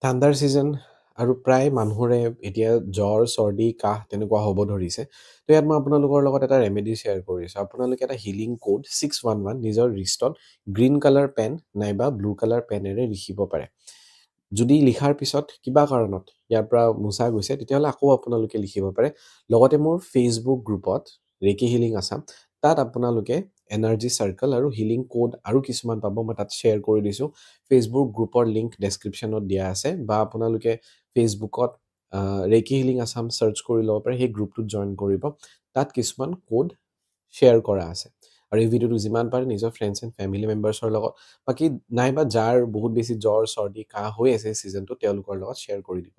ঠাণ্ডাৰ ছিজন আৰু প্ৰায় মানুহৰে এতিয়া জ্বৰ, চৰ্দি, কাহ তেনেকুৱা হ'ব ধৰিছে। তো ইয়াত মই আপোনালোকৰ লগত এটা ৰেমেডি শ্বেয়াৰ কৰিছোঁ। আপোনালোকে এটা হিলিং কোড 611 নিজৰ ৰিষ্টত গ্ৰীণ কালাৰ পেন নাইবা ব্লু কালাৰ পেনেৰে লিখিব পাৰে। যদি লিখাৰ পিছত কিবা কাৰণত ইয়াৰ পৰা মুছা গৈছে তেতিয়াহ'লে আকৌ আপোনালোকে লিখিব পাৰে। লগতে মোৰ ফেচবুক গ্ৰুপত ৰেকি হিলিং আছাম তাত আপোনালোকে এনাৰ্জি চাৰ্কেল আৰু হিলিং কোড আৰু কিছুমান পাব, মই তাত শ্বেয়াৰ কৰি দিছোঁ। ফেচবুক গ্ৰুপৰ লিংক ডেছক্ৰিপশ্যনত দিয়া আছে বা আপোনালোকে ফেচবুকত ৰেকি হিলিং আছাম চাৰ্চ কৰি ল'ব পাৰে, সেই গ্ৰুপটোত জইন কৰিব। তাত কিছুমান কোড শ্বেয়াৰ কৰা আছে। আৰু এই ভিডিঅ'টো যিমান পাৰে নিজৰ ফ্ৰেণ্ডছ এণ্ড ফেমিলি মেম্বাৰ্ছৰ লগত বাকী নাইবা যাৰ বহুত বেছি জ্বৰ, চৰ্দি, কাহ হৈ আছে ছিজনটো তেওঁলোকৰ লগত শ্বেয়াৰ কৰি দিব।